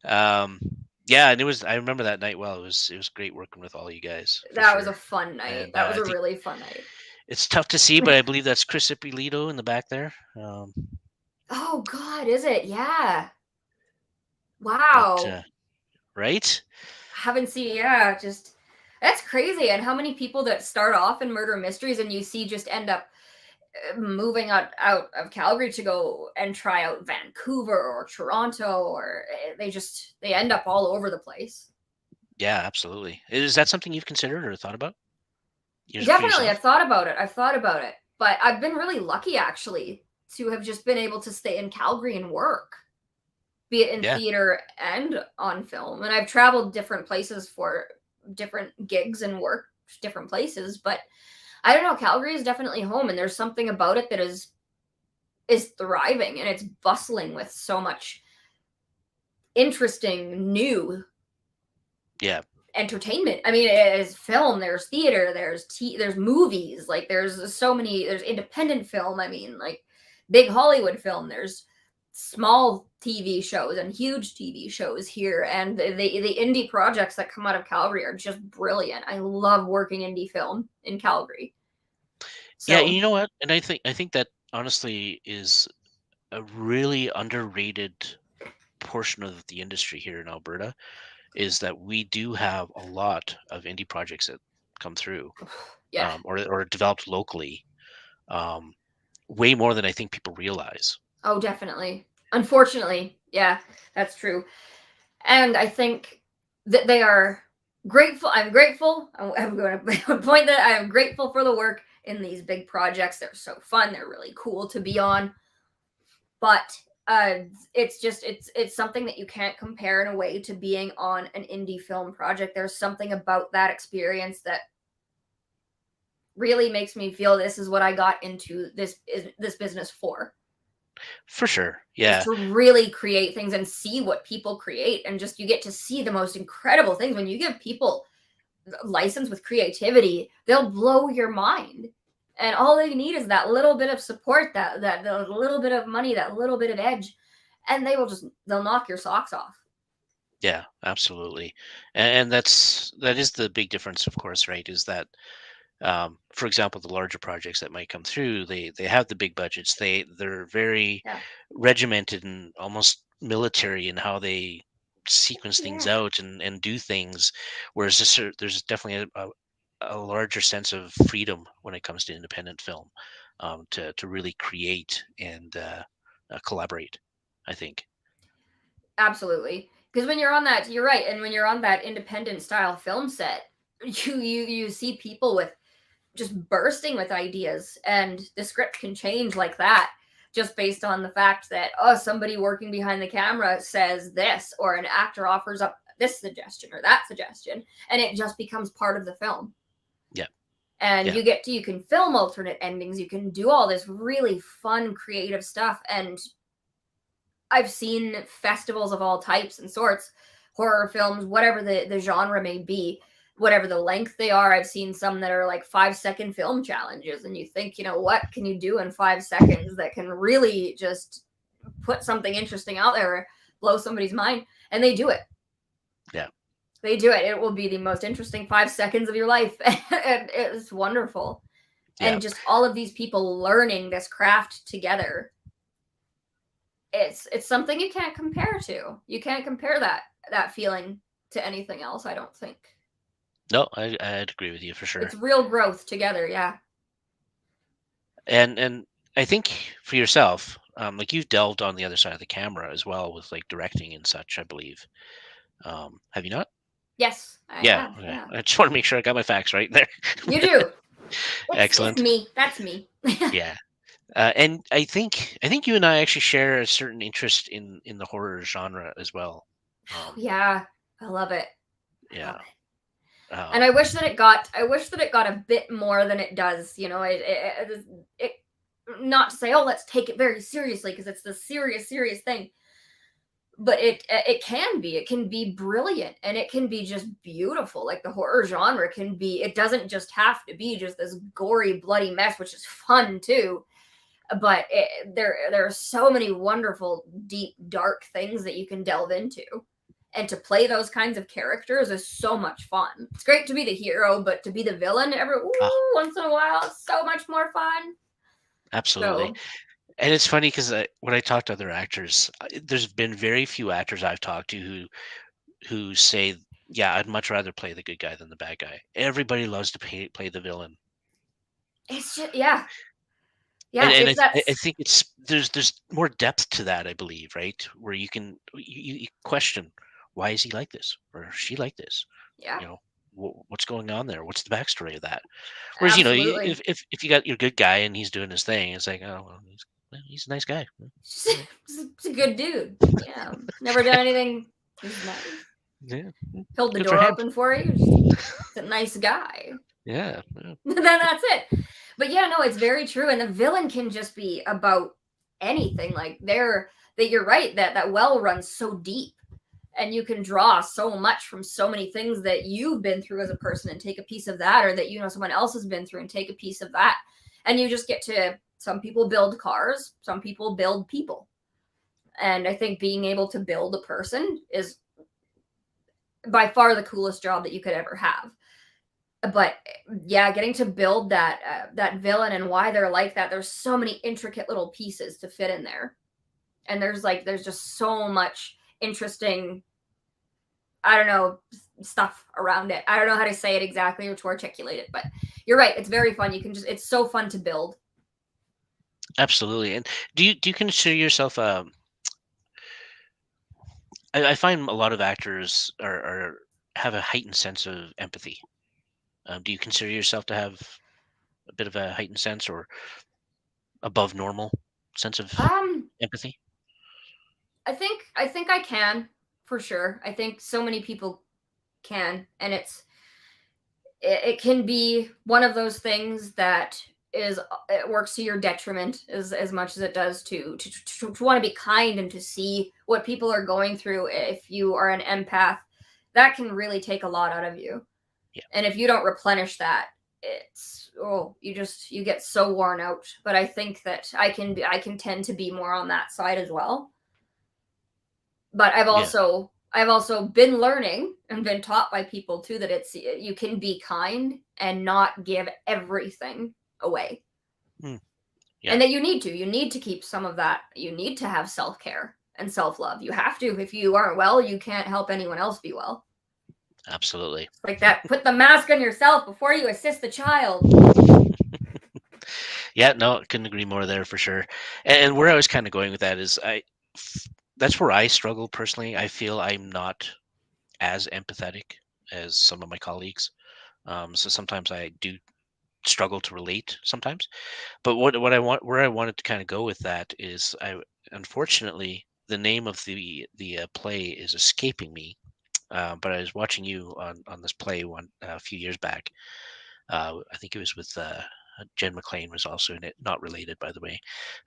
Um, yeah, and I remember that night well. It was great working with all you guys for That was a sure. fun night. And That was I a think really fun night. it's tough to see, but I believe that's Chris Ippolito in the back there. Oh god, is it? Yeah. But Wow. right? Haven't seen, yeah, just that's crazy. And how many people that start off in murder mysteries and you see just end up moving out of Calgary to go and try out Vancouver or Toronto, or they end up all over the place. Yeah, absolutely. Is that something you've considered or thought about for Definitely, yourself? I've thought about it. I've thought about it, but I've been really lucky actually to have just been able to stay in Calgary and work, be it in Yeah. theater and on film. And I've traveled different places for different gigs and work. different places, but I don't know, Calgary is definitely home, and there's something about it that is thriving, and it's bustling with so much interesting new Yeah. entertainment. I mean, there's film, there's theater, there's movies, like there's so many, there's independent film. I mean, like big Hollywood film. There's small TV shows and huge TV shows here, and the indie projects that come out of Calgary are just brilliant. I love working indie film in Calgary. Yeah, So you know what? And I think that honestly is a really underrated portion of the industry here in Alberta, is that we do have a lot of indie projects that come through, yeah, or developed locally, um, way more than I think people realize. oh definitely. Unfortunately, yeah, that's true. And I think that they are grateful. I'm grateful. I'm going to point that I am grateful for the work in these big projects. They're so fun. They're really cool to be on. But it's just it's something that you can't compare in a way to being on an indie film project. There's something about that experience that really makes me feel this is what I got into this business for. For sure. Is Yeah. to really create things and see what people create, and just you get to see the most incredible things when you give people license with creativity. They'll blow your mind, and all they need is that little bit of support, that little bit of money, that little bit of edge, and they'll knock your socks off. Yeah, absolutely. And that is the big difference, of course, right? Is that, for example, the larger projects that might come through, they have the big budgets. They're very Yeah. regimented and almost military in how they sequence things Yeah. out and do things. Whereas there's definitely a larger sense of freedom when it comes to independent film, to really create and collaborate, I think. Absolutely. Because when you're on that, you're right. And when you're on that independent style film set, you see people with just bursting with ideas, and the script can change like that just based on the fact that, oh, somebody working behind the camera says this, or an actor offers up this suggestion or that suggestion, and it just becomes part of the film. Yeah, And yeah, you can film alternate endings, you can do all this really fun creative stuff. And I've seen festivals of all types and sorts, horror films, whatever the genre may be, whatever the length they are. I've seen some that are like 5-second film challenges, and you think, what can you do in 5 seconds that can really just put something interesting out there, blow somebody's mind, and they do it. yeah, They do it. It will be the most interesting 5 seconds of your life, and it's wonderful. yeah. And just all of these people learning this craft together, it's something you can't compare to. You can't compare that feeling to anything else, I don't think. No, I'd agree with you for It's sure. real growth together, yeah. And I think for yourself, like you've delved on the other side of the camera as well with like directing and such, I believe. Have you not? Yes, I Yeah. have, Okay. yeah. I just want to make sure I got my facts right there. You do. It's Excellent. me. That's me. Yeah. And I think you and I actually share a certain interest in the horror genre as well. Um, Yeah, I love it. I love yeah. it. And Um, I wish that it got a bit more than it does. It not to say, oh, let's take it very seriously, because it's the serious thing. But it can be brilliant, and it can be just beautiful. Like the horror genre can be, it doesn't just have to be just this gory, bloody mess, which is fun too. But there are so many wonderful, deep, dark things that you can delve into. And to play those kinds of characters is so much fun. It's great to be the hero, but to be the villain ah, once in a while, it's so much more fun. absolutely. So And it's funny because when I talk to other actors, there's been very few actors I've talked to who say, "Yeah, I'd much rather play the good guy than the bad guy." Everybody loves to play the villain, it's just, yeah, and yeah, and it's I, that. I think there's more depth to that, I believe, right? Where you question, why is he like this or she like this? Yeah, You know, what's going on there? What's the backstory of that? Whereas absolutely. if you got your good guy and he's doing his thing, it's like, oh, well, he's a nice guy. All right. He's a good dude. Yeah, never done anything. He's nice. Yeah, Held the good for door him. open for you. Just, he's a nice guy. Yeah, yeah, Then that's it. But yeah, no, it's very true. And the villain can just be about anything. Like that you're right, that well runs so deep and you can draw so much from so many things that you've been through as a person and take a piece of that, or that someone else has been through and take a piece of that. And you just get to, some people build cars, some people build people. And I think being able to build a person is by far the coolest job that you could ever have. But yeah, getting to build that villain and why they're like that, there's so many intricate little pieces to fit in there. And there's just so much interesting, I don't know, stuff around it. I don't know how to say it exactly or to articulate it, but you're right. It's very fun. You can just, it's so fun to build. absolutely. And do you consider yourself I find a lot of actors are have a heightened sense of empathy. Do you consider yourself to have a bit of a heightened sense or above normal sense of Um, empathy? I think I can for sure. I think so many people can, and it can be one of those things that is, it works to your detriment as much as it does to want to be kind and to see what people are going through. If you are an empath, that can really take a lot out of you, Yeah, and if you don't replenish that, it's, oh, you get so worn out. But I think that I can tend to be more on that side as well. But yeah, I've also been learning and been taught by people too that it's, you can be kind and not give everything away. mm, yeah, And that you need to keep some of that. You need to have self-care and self-love. You have to. If you aren't well, you can't help anyone else be well. absolutely. It's like that, put the mask on yourself before you assist the child. Yeah, no, couldn't agree more there for sure. And where I was kind of going with that is that's where I struggle personally. I feel I'm not as empathetic as some of my colleagues. So sometimes I do struggle to relate sometimes. But what I want where I wanted to kind of go with that is I unfortunately the name of the play is escaping me. But I was watching you on this play one a few years back. I think it was with Jen McClain was also in it, not related by the way.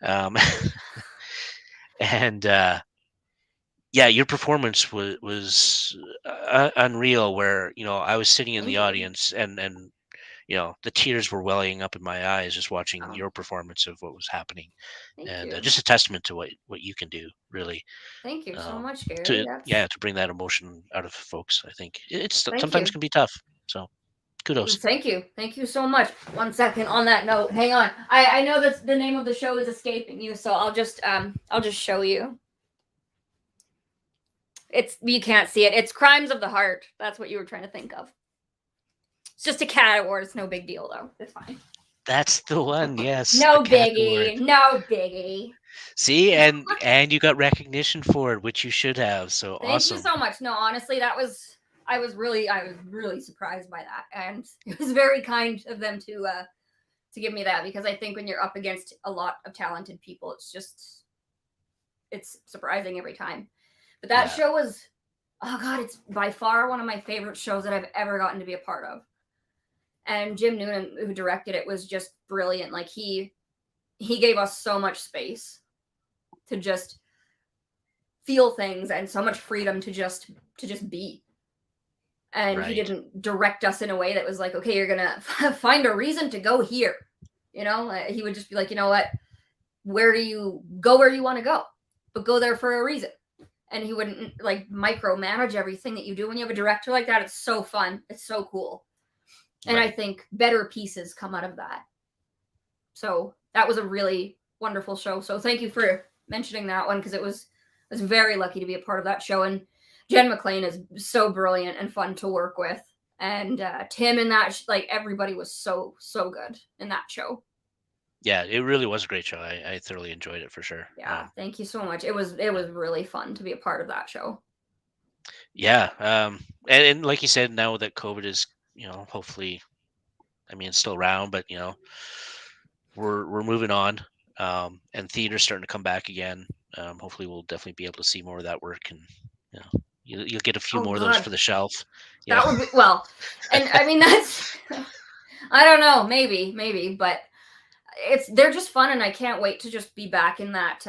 Um, and yeah, your performance was unreal. Where I was sitting in the Thank you. audience and the tears were welling up in my eyes just watching Oh, your performance of what was happening, thank and you. just a testament to what you can do, really. Thank you so Um, much, Gary. to That's, yeah, to bring that emotion out of folks, I think it's thank sometimes you. can be tough. So kudos. Thank you. Thank you so much. One second on that note. Hang on. I know that the name of the show is escaping you, so I'll just show you. It's, you can't see it. It's Crimes of the Heart. That's what you were trying to think of. It's just a cat award. It's no big deal though. It's fine. That's the one. Yes, the No cat award. biggie. No biggie. See, and you got recognition for it, which you should have. So Thank you awesome. so much. No, honestly, that was, I was really surprised by that, and it was very kind of them to give me that, because I think when you're up against a lot of talented people, it's just, it's surprising every time. But that Yeah, show was, oh god, it's by far one of my favorite shows that I've ever gotten to be a part of. And Jim Noonan, who directed it, was just brilliant. Like he gave us so much space to just feel things and so much freedom to just be. And he right. didn't direct us in a way that was like, okay, you're gonna find a reason to go here. He would just be like, you know what, where do you go, where you want to go, but go there for a reason. And he wouldn't like micromanage everything that you do. When you have a director like that, it's so fun, it's so cool. And I Right. think better pieces come out of that. So that was a really wonderful show. So thank you for mentioning that one, because I was very lucky to be a part of that show. And Jen McClain is so brilliant and fun to work with. And Tim in that, like everybody was so good in that show. Yeah, it really was a great show. I thoroughly enjoyed it for sure. Yeah, thank you so much. It was really fun to be a part of that show. Yeah, and like you said, now that COVID is, hopefully, I mean, it's still around, but we're moving on, and theater's starting to come back again. Hopefully, we'll definitely be able to see more of that work, and you know, you'll get a few Oh more of those God, for the shelf. You know, that would be well. And I mean that's I don't know, maybe, but they're just fun, and I can't wait to just be back in that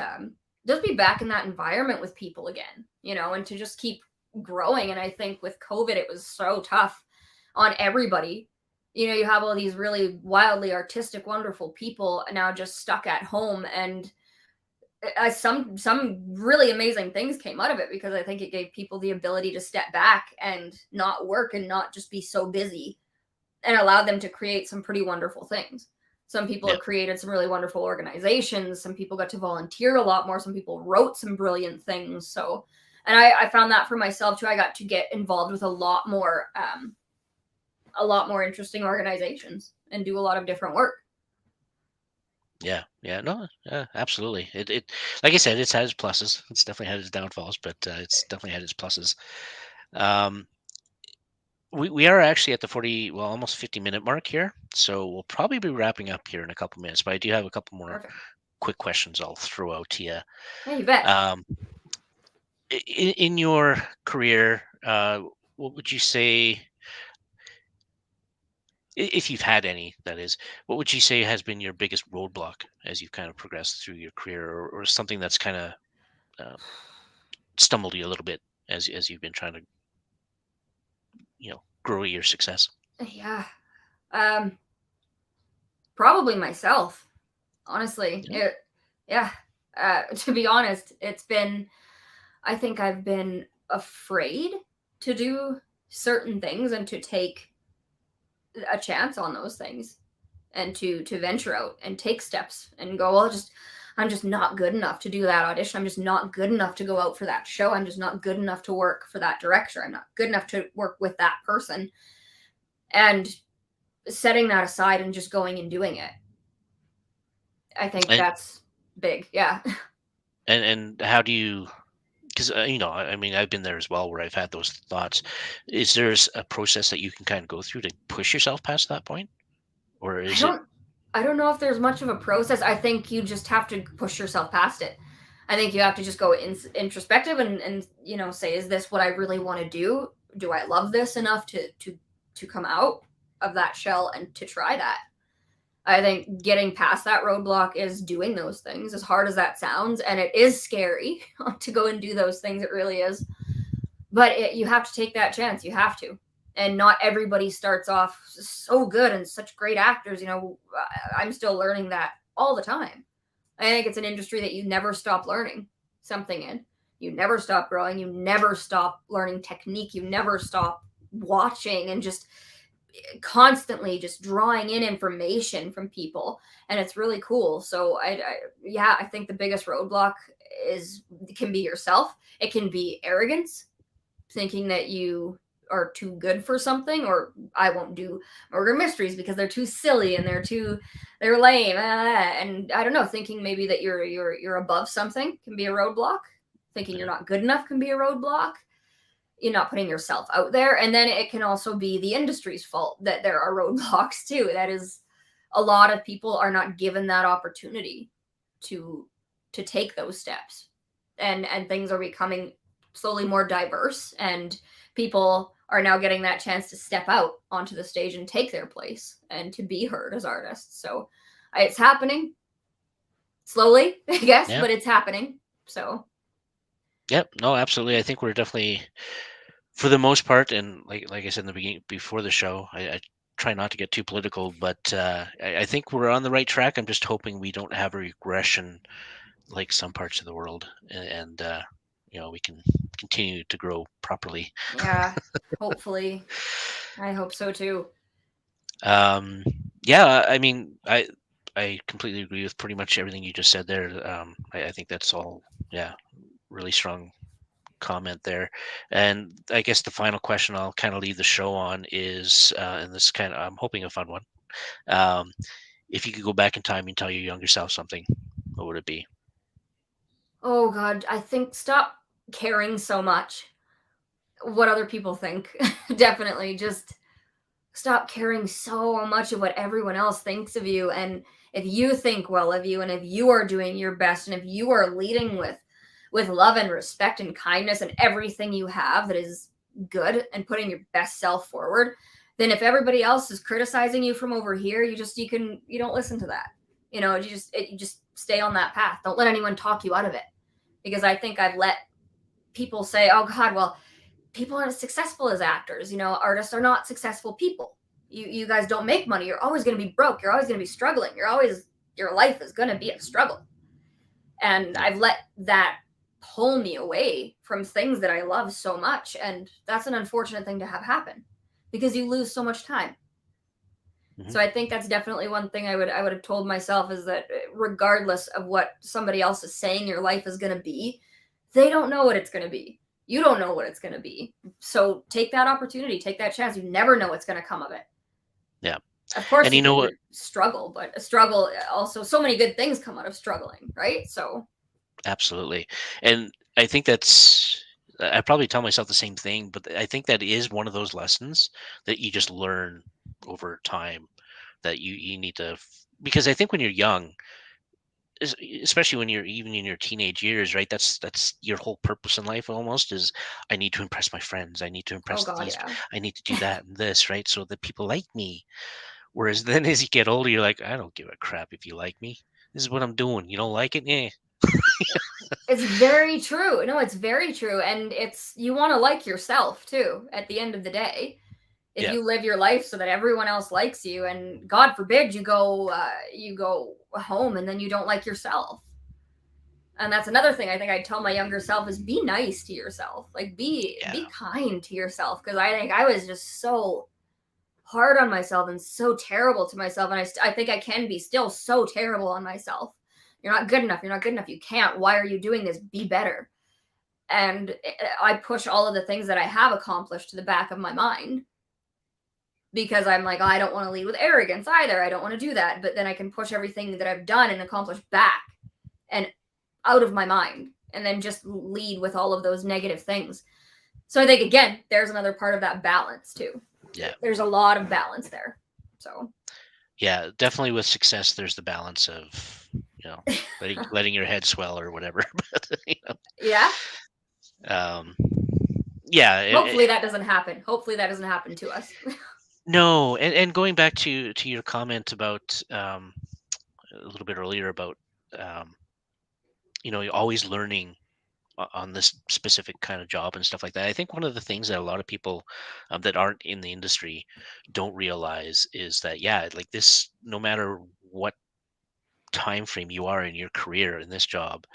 just be back in that environment with people again, and to just keep growing. And I think with COVID, it was so tough on everybody. You have all these really wildly artistic, wonderful people now just stuck at home, and some really amazing things came out of it because I think it gave people the ability to step back and not work and not just be so busy, and allowed them to create some pretty wonderful things. Some people Yeah. have created some really wonderful organizations. Some people got to volunteer a lot more. Some people wrote some brilliant things. So, and I found that for myself too. I got to get involved with a lot more interesting organizations and do a lot of different work. Yeah, yeah, no, yeah, absolutely. Like I said, it's had its pluses. It's definitely had its downfalls, but it's definitely had its pluses. Um, we are actually at the 40, well, almost 50-minute mark here, so we'll probably be wrapping up here in a couple minutes. But I do have a couple more Perfect. quick questions I'll throw out to you. Yeah, you bet. Um, in your career, what would you say, if you've had any, that is, what would you say has been your biggest roadblock as you've kind of progressed through your career, or something that's kind of um, stumbled you a little bit as you've been trying to grow your success? Yeah. Um, Probably myself. Honestly, Yeah. yeah. To be honest, I think I've been afraid to do certain things and to take a chance on those things and to venture out and take steps and go, well, I'm just not good enough to do that audition. I'm just not good enough to go out for that show. I'm just not good enough to work for that director. I'm not good enough to work with that person. And setting that aside and just going and doing it. I think and that's big. Yeah. and how do you, because I mean, I've been there as well, where I've had those thoughts. Is there a process that you can kind of go through to push yourself past that point, or I is it? don't I don't know if there's much of a process. I think you just have to push yourself past it. I think you have to just go introspective and say, is this what I really want to do? Do I love this enough to come out of that shell and to try that? I think getting past that roadblock is doing those things, as hard as that sounds, and it is scary to go and do those things. It really is, but you have to take that chance. You have to. And not everybody starts off so good and such great actors. I'm still learning that all the time. I think it's an industry that you never stop learning something in. You never stop growing. You never stop learning technique. You never stop watching and just constantly just drawing in information from people. And it's really cool. So yeah, I think the biggest roadblock is can be yourself. It can be arrogance, thinking that you are too good for something, or I won't do murder mysteries because they're too silly and they're lame, and I don't know, thinking maybe that you're above something can be a roadblock. Thinking you're Yeah. not good enough can be a roadblock. You're not putting yourself out there, and then it can also be the industry's fault that there are roadblocks too. That is, a lot of people are not given that opportunity to take those steps, and things are becoming slowly more diverse, and people are now getting that chance to step out onto the stage and take their place and to be heard as artists. So it's happening slowly, I guess, Yeah. but it's happening. So Yep. No, absolutely. I think we're definitely, for the most part, and like I said in the beginning before the show, I try not to get too political, but I think we're on the right track. I'm just hoping we don't have a regression like some parts of the world, and we can continue to grow properly. yeah, hopefully, I hope so too. Um, yeah, I mean, I completely agree with pretty much everything you just said there. I think that's all. Yeah, really strong comment there. And I guess the final question I'll kind of leave the show on is, and this kind of, I'm hoping a fun one. Um, if you could go back in time and tell your younger self something, what would it be? Oh God, I think stop caring so much what other people think. Definitely, just stop caring so much of what everyone else thinks of you. And if you think well of you, and if you are doing your best, and if you are leading with love and respect and kindness and everything you have that is good, and putting your best self forward, then if everybody else is criticizing you from over here, you don't listen to that. You just stay on that path. Don't let anyone talk you out of it. Because I think I've let people say, "Oh God, well, people aren't as successful as actors. Artists are not successful people. You guys don't make money. You're always going to be broke. You're always going to be struggling. Your life is going to be a struggle." And Yeah. I've let that pull me away from things that I love so much, and that's an unfortunate thing to have happen because you lose so much time. Hmm. So I think that's definitely one thing I would have told myself, is that regardless of what somebody else is saying your life is going to be, they don't know what it's going to be. You don't know what it's going to be. So take that opportunity, take that chance. You never know what's going to come of it. Yeah. Of course And you you know can what? struggle, but a struggle also, so many good things come out of struggling, right? So Absolutely. And I think I probably tell myself the same thing, but I think that is one of those lessons that you just learn over time, that you need to, because I think when you're young, especially when you're even in your teenage years, right? That's your whole purpose in life almost, is I need to impress my friends. I need to oh impress god, these. yeah. I need to do that and this, right? So that people like me. Whereas then as you get older, you're like, I don't give a crap if you like me. This is what I'm doing. You don't like it? Yeah. It's very true. No, it's very true. And you want to like yourself too at the end of the day. If Yeah. you live your life so that everyone else likes you, and God forbid you go home and then you don't like yourself. And that's another thing I think I'd tell my younger self, is be nice to yourself. Like Yeah. be kind to yourself, because I think I was just so hard on myself and so terrible to myself, and I think I can be still so terrible on myself. You're not good enough. You're not good enough. You can't. Why are you doing this? Be better. And I push all of the things that I have accomplished to the back of my mind, because I'm like, oh, I don't want to lead with arrogance either. I don't want to do that. But then I can push everything that I've done and accomplished back and out of my mind, and then just lead with all of those negative things. So I think, again, there's another part of that balance too. Yeah. There's a lot of balance there. So Yeah, definitely with success, there's the balance of, letting your head swell or whatever. But yeah, um, yeah, hopefully that doesn't happen. Hopefully that doesn't happen to us. no, and going back to your comment about a little bit earlier about um, you're always learning on this specific kind of job and stuff like that. I think one of the things that a lot of people that aren't in the industry don't realize is that, yeah, like this, no matter what time frame you are in your career in this job,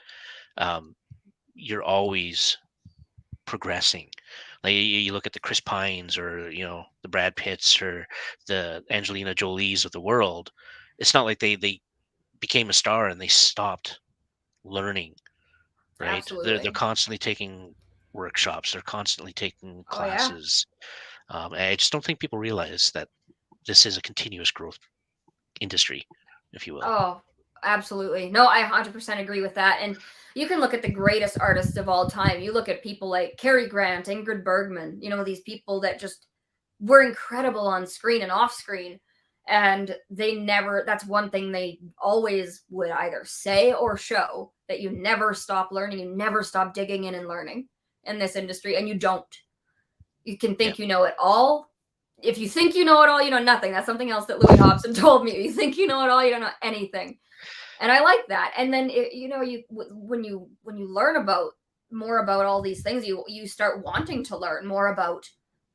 um, you're always progressing. Like you look at the Chris Pines, or the Brad Pitts, or the Angelina Jolies of the world. It's not like they became a star and they stopped learning, right? They're Absolutely. constantly taking workshops. They're constantly taking Oh yeah. classes. And I just don't think people realize that this is a continuous growth industry, if you will. Oh, absolutely. No, I 100% agree with that. And you can look at the greatest artists of all time. You look at people like Cary Grant, Ingrid Bergman, these people that just were incredible on screen and off screen. And that's one thing they always would either say or show, that you never stop learning, you never stop digging in and learning in this industry, and you don't. You can Yeah. think you know it all. If you think you know it all, you know nothing. That's something else that Louis Hobson told me. You think you know it all, you don't know anything. And I like that. And then when you learn about more about all these things, you start wanting to learn more about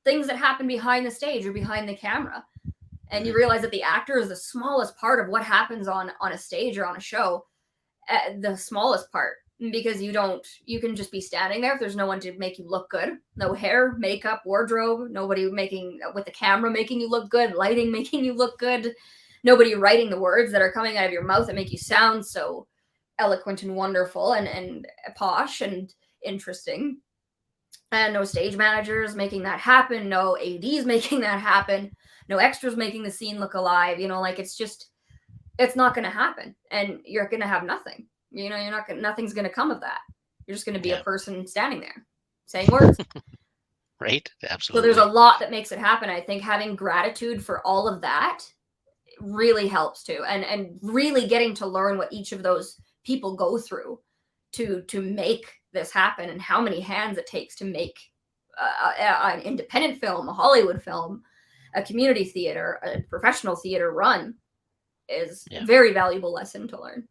things that happen behind the stage or behind the camera. And you Hmm. realize that the actor is the smallest part of what happens on a stage or on a show, the smallest part, because you can just be standing there if there's no one to make you look good, no hair, makeup, wardrobe, nobody making with the camera making you look good, lighting making you look good, nobody writing the words that are coming out of your mouth that make you sound so eloquent and wonderful and posh and interesting, and no stage managers making that happen, no ads making that happen, no extras making the scene look alive, like it's not going to happen, and you're going to have nothing. You're not going nothing's going to come of that. You're just going to be a Yeah. person standing there saying words. Right. So there's a Absolutely. lot that makes it happen. I think having gratitude for all of that really helps too, and really getting to learn what each of those people go through to make this happen, and how many hands it takes to make an independent film, a Hollywood film, a community theater, a professional theater run is a Yeah. very valuable lesson to learn.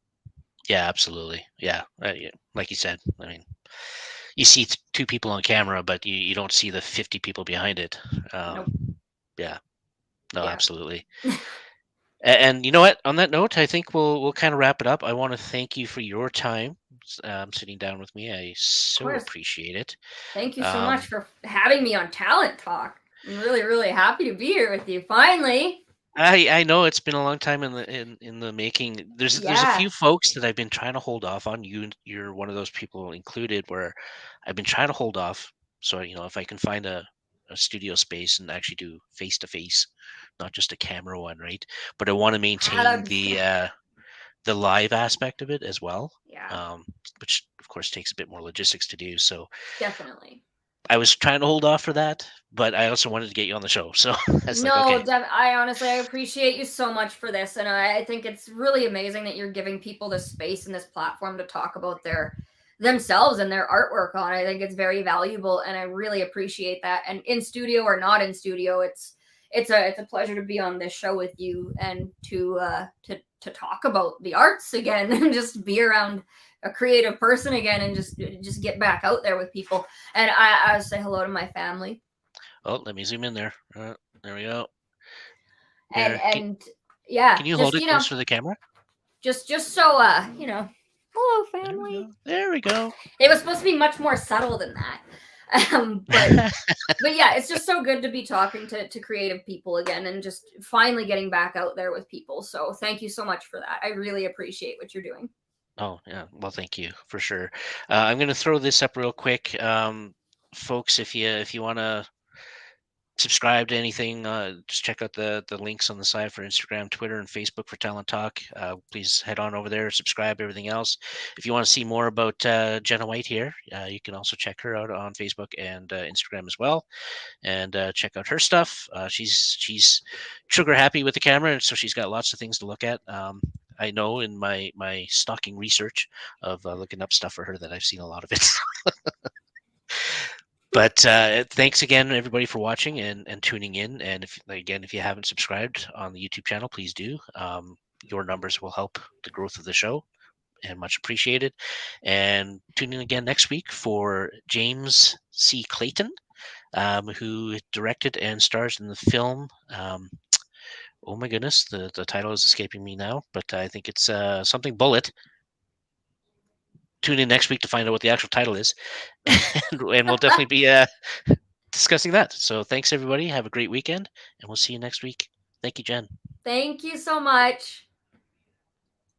Yeah, absolutely. Yeah. Yeah. Like you said, I mean, you see two people on camera, but you don't see the 50 people behind it. Nope. Yeah. No, Yeah. absolutely. And you know what? On that note, I think we'll kind of wrap it up. I want to thank you for your time, sitting down with me. I Of so course. appreciate it. Thank you so much Um, for having me on Talent Talk. I'm really, really happy to be here with you. Finally. I know it's been a long time in the making. There's a Yeah. few folks that I've been trying to hold off on. You're one of those people included where I've been trying to hold off. So if I can find a studio space and actually do face to face, not just a camera one, right? But I want to maintain Yeah. the live aspect of it as well, Yeah. um, which of course takes a bit more logistics to do. So Definitely. I was trying to hold off for that, but I also wanted to get you on the show. So I was like, No, okay, I honestly I appreciate you so much for this, and I think it's really amazing that you're giving people this space and this platform to talk about their themselves and their artwork on. I think it's very valuable, and I really appreciate that. And in studio or not in studio, it's a pleasure to be on this show with you and to talk about the arts again and just be around a creative person again and just get back out there with people. And I say hello to my family oh, let me zoom in there. There we go. and There. yeah, Can you hold just it close to the camera? just so hello There we family. go. There we go. It was supposed to be much more subtle than that. But yeah, it's just so good to be talking to creative people again and just finally getting back out there with people. So thank you so much for that. I really appreciate what you're doing. Oh yeah. Well, thank you for sure. I'm gonna throw this up real quick, folks. If you want to subscribe to anything, just check out the links on the side for Instagram, Twitter, and Facebook for Talent Talk. Please head on over there, subscribe, everything else. If you want to see more about Jenna White here, you can also check her out on Facebook and Instagram as well, and check out her stuff. She's trigger happy with the camera, and so she's got lots of things to look at. I know in my stalking research of looking up stuff for her that I've seen a lot of it. But thanks again, everybody, for watching and tuning in. And if you haven't subscribed on the YouTube channel, please do. Your numbers will help the growth of the show, and much appreciated. And tune in again next week for James C. Clayton, who directed and stars in the film. Oh my goodness, the title is escaping me now, but I think it's something Bullet. Tune in next week to find out what the actual title is, and we'll definitely be discussing that. So thanks everybody. Have a great weekend, and we'll see you next week. Thank you, Jen. Thank you so much.